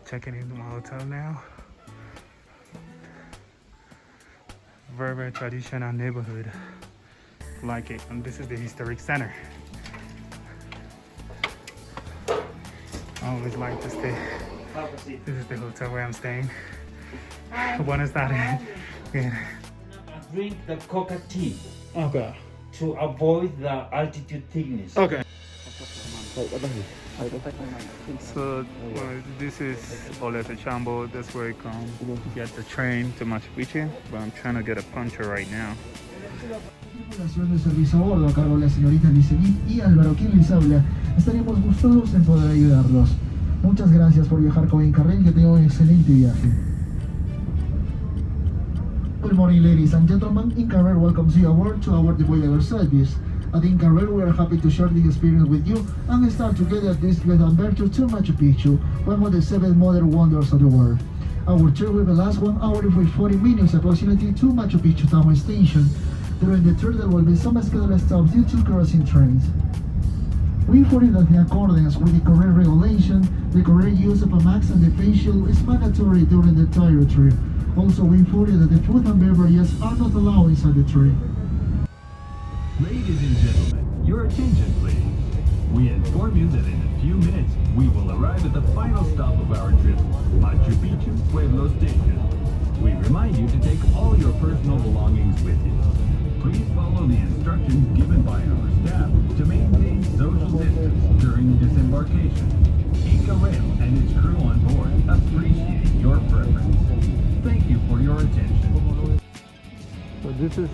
checking into my hotel now. Very, very traditional neighborhood. Like it. And this is the historic center. I always like to stay. This is the hotel where I'm staying. Buenas tardes. Drink the coca tea Okay. to avoid the altitude sickness. Okay. So this is Oleta Chambo. That's where you come get the train to Machu Picchu. But I'm trying to get a puncher right now. Tripulación de servicio a bordo a cargo de la señorita Licenit y Álvaro, quien les habla. Estaríamos gustosos en poder ayudarlos. Muchas gracias por viajar con Incan. Que tengan un excelente viaje. Good morning, ladies and gentlemen. Incan welcomes you aboard to our Voyager service. At Incan we are happy to share this experience with you and start together this great adventure to Machu Picchu, one of the 7 modern wonders of the world. Our trip will last 1 hour with 40 minutes approximately to Machu Picchu Tower Station. During the trip, there will be some scheduled stops due to crossing trains. We inform you that in accordance with the correct regulation, the correct use of a mask and the face shield is mandatory during the entire trip. Also, we inform you that the food and beverages are not allowed inside the trip. Ladies and gentlemen, your attention please. We inform you that in a few minutes, we will arrive at the final stop of our trip, Machu Picchu Pueblo Station. We remind you to take all your personal belongings with you. Please follow the instructions given by our staff to maintain social distance during disembarkation. Inca Rail and its crew on board appreciate your preference. Thank you for your attention. So this is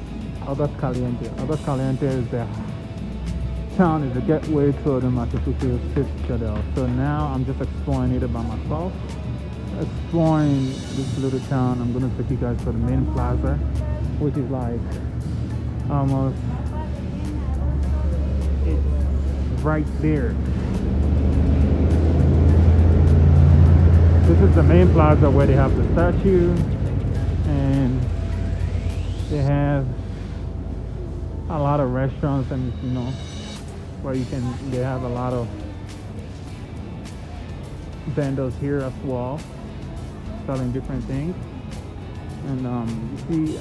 Aguas Caliente. Aguas Caliente is the town, is the gateway to the Machu Picchu citadel. So now I'm just exploring it by myself. Exploring this little town. I'm gonna take you guys to the main plaza, which is like almost, it's right there. This is the main plaza where they have the statue, and they have a lot of restaurants, and you know, where they have a lot of vendors here as well, selling different things. And you see,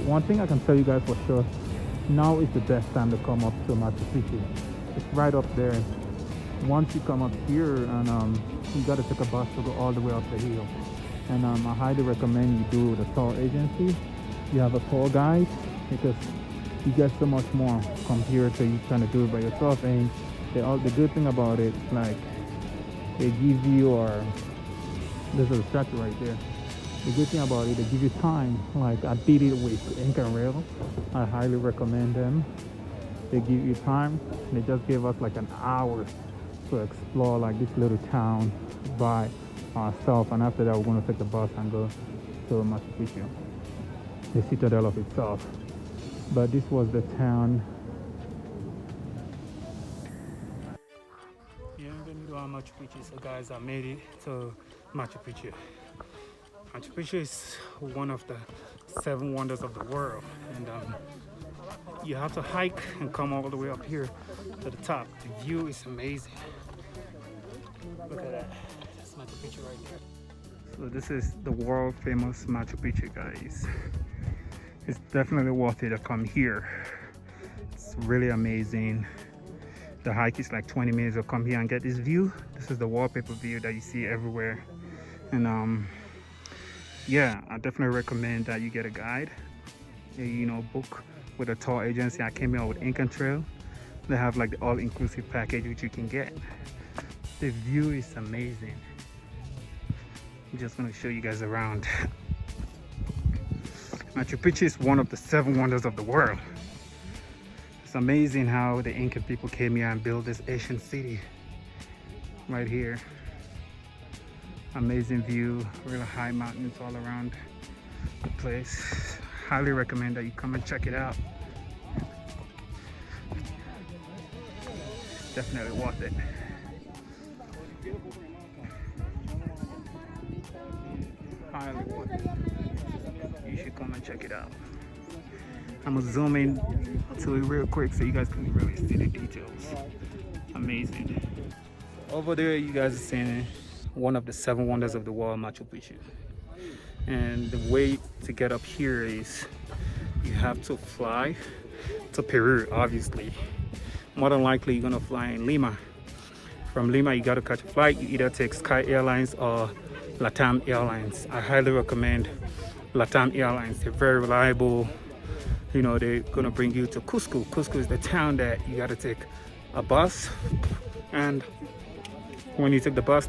one thing I can tell you guys for sure, now is the best time to come up to Machu Picchu. It's right up there. Once you come up here, and you got to take a bus to go all the way up the hill. And I highly recommend you do with a tour agency. You have a tour guide, because you get so much more compared to you trying to do it by yourself. And the good thing about it, like, they give you, or there's a statue right there. The good thing about it, they give you time. Like, I did it with Incan Rail. I highly recommend them. They give you time. They just gave us like an hour to explore like this little town by ourselves. And after that, we're gonna take the bus and go to Machu Picchu, the citadel of itself. But this was the town. Bienvenido a Machu Picchu. So guys, I made it to Machu Picchu. Machu Picchu is one of the 7 wonders of the world, and you have to hike and come all the way up here to the top. The view is amazing. Look at that. That's Machu Picchu right there. So this is the world famous Machu Picchu, guys. It's definitely worth it to come here. It's really amazing. The hike is like 20 minutes to come here and get this view. This is the wallpaper view that you see everywhere. And yeah, I definitely recommend that you get a guide. You know, book with a tour agency. I came here with Incan Trail. They have like the all-inclusive package which you can get. The view is amazing. I'm just gonna show you guys around. Machu Picchu is one of the 7 wonders of the world. It's amazing how the Incan people came here and built this ancient city right here. Amazing view, really high mountains all around the place. Highly recommend that you come and check it out. Definitely worth it. Highly worth it. You should come and check it out. I'm gonna zoom in to it real quick so you guys can really see the details. Amazing. Over there, you guys are seeing one of the 7 wonders of the world, Machu Picchu. And the way to get up here is you have to fly to Peru, obviously. More than likely you're gonna fly in Lima. From Lima you gotta catch a flight. You either take Sky Airlines or LATAM Airlines. I highly recommend LATAM Airlines. They're very reliable. You know, they're gonna bring you to Cusco. Cusco is the town that you gotta take a bus, and when you take the bus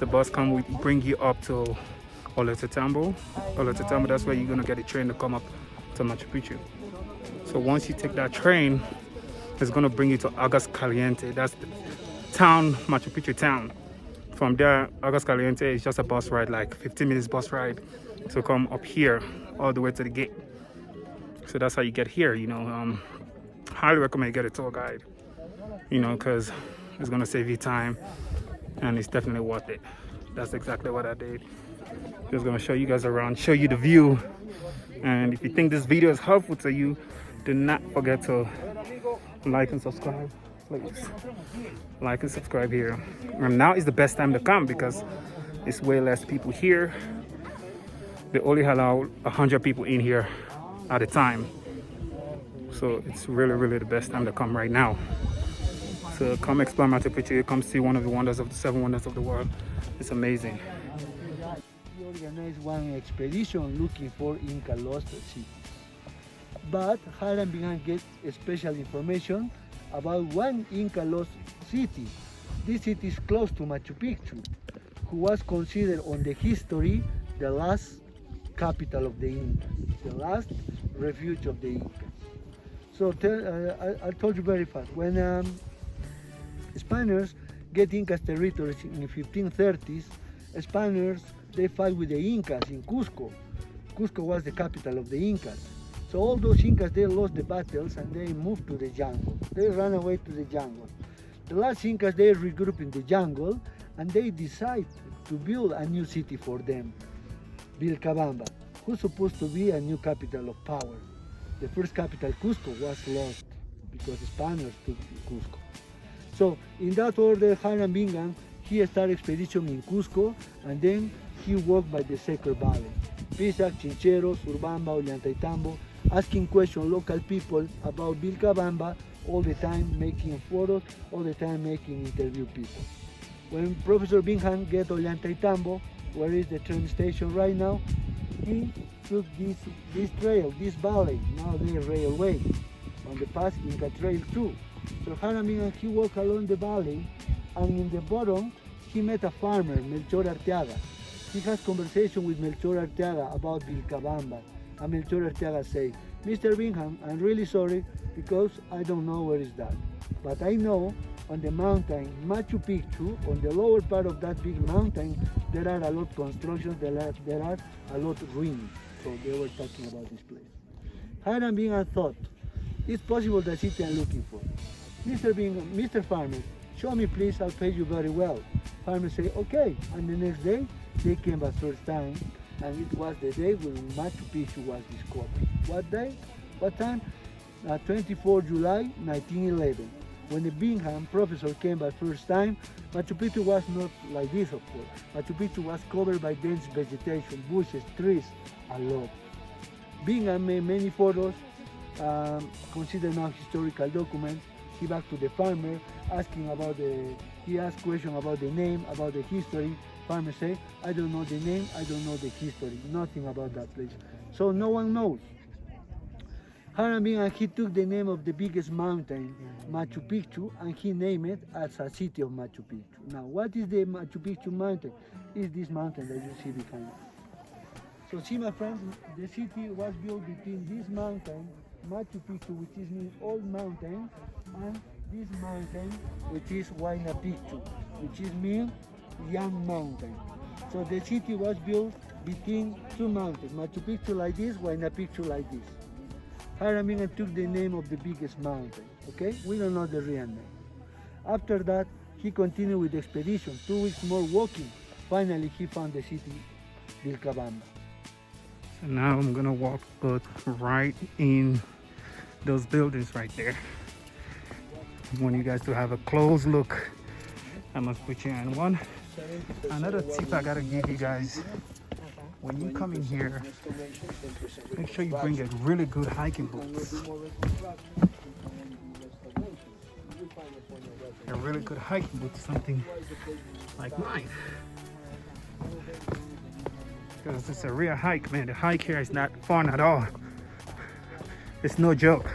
bring you up to Ollantaytambo. Ollantaytambo, that's where you're gonna get a train to come up to Machu Picchu. So once you take that train, it's gonna bring you to Aguas Caliente. That's the town, Machu Picchu town. From there, Aguas Caliente is just a bus ride, like 15 minutes bus ride to come up here all the way to the gate. So that's how you get here, you know. Highly recommend you get a tour guide, you know, because it's gonna save you time and it's definitely worth it. That's exactly what I did. Just gonna show you guys around, show you the view. And if you think this video is helpful to you, do not forget to like and subscribe, please. Like and subscribe here. And now is the best time to come because it's way less people here. They only allow 100 people in here at a time. So it's really the best time to come right now. So come explore Machu Picchu, come see one of the wonders of the 7 wonders of the world. It's amazing. We organized one expedition looking for Inca lost cities. But Hiram Bingham gets special information about one Inca lost city. This city is close to Machu Picchu, who was considered on the history the last capital of the Incas, the last refuge of the Incas. So I told you very fast. When Spaniards get Incas territories in the 1530s, Spaniards, they fight with the Incas in Cusco. Cusco was the capital of the Incas. So all those Incas, they lost the battles and they moved to the jungle. They ran away to the jungle. The last Incas, they regroup in the jungle and they decide to build a new city for them, Vilcabamba, who's supposed to be a new capital of power. The first capital, Cusco, was lost because the Spaniards took Cusco. So in that order, Hiram Bingham, he started expedition in Cusco, and then he walked by the Sacred Valley, Pisac, Chinchero, Urubamba, Ollantaytambo, asking questions local people about Vilcabamba, all the time making photos, all the time making interview people. When Professor Bingham get Ollantaytambo, where is the train station right now, he took this trail, this valley, now the railway, on the past Inca Trail too. So Hiram Bingham, he walked along the valley, and in the bottom, he met a farmer, Melchor Arteaga. He has conversation with Melchor Arteaga about Vilcabamba, and Melchor Arteaga say, Mr. Bingham, I'm really sorry because I don't know where is that. But I know on the mountain, Machu Picchu, on the lower part of that big mountain, there are a lot of constructions, there are a lot of ruins. So they were talking about this place. Hiram Bingham thought, it's possible the city I'm looking for. Mr. Bingham, Mr. Farmer, show me please, I'll pay you very well. Farmer say, okay. And the next day, they came the first time, and it was the day when Machu Picchu was discovered. What day? What time? 24 July 1911. When the Bingham professor came by first time, Machu Picchu was not like this, of course. Machu Picchu was covered by dense vegetation, bushes, trees, a lot. Bingham made many photos, considered now historical documents. He back to the farmer, asking about he asked questions about the name, about the history. Farmer say, I don't know the name, I don't know the history, nothing about that place. So no one knows. Hiram Bingham, he took the name of the biggest mountain, Machu Picchu, and he named it as a city of Machu Picchu. Now, what is the Machu Picchu mountain? It's this mountain that you see behind us. So see, my friends, the city was built between this mountain, Machu Picchu, which is mean old mountain, and this mountain, which is Huayna Picchu, which is mean young mountain. So the city was built between two mountains, Machu Picchu like this, Huayna Picchu like this. Hiram Bingham took the name of the biggest mountain, okay? We don't know the real name. After that, he continued with the expedition, 2 weeks more walking. Finally, he found the city, Vilcabamba. So now I'm gonna walk right in those buildings right there. I want you guys to have a close look. I must put you in one Another tip I gotta give you guys, when you come in here, make sure you bring a really good hiking boots. A really good hiking boot, something like mine. Because it's a real hike, man. The hike here is not fun at all. It's no joke.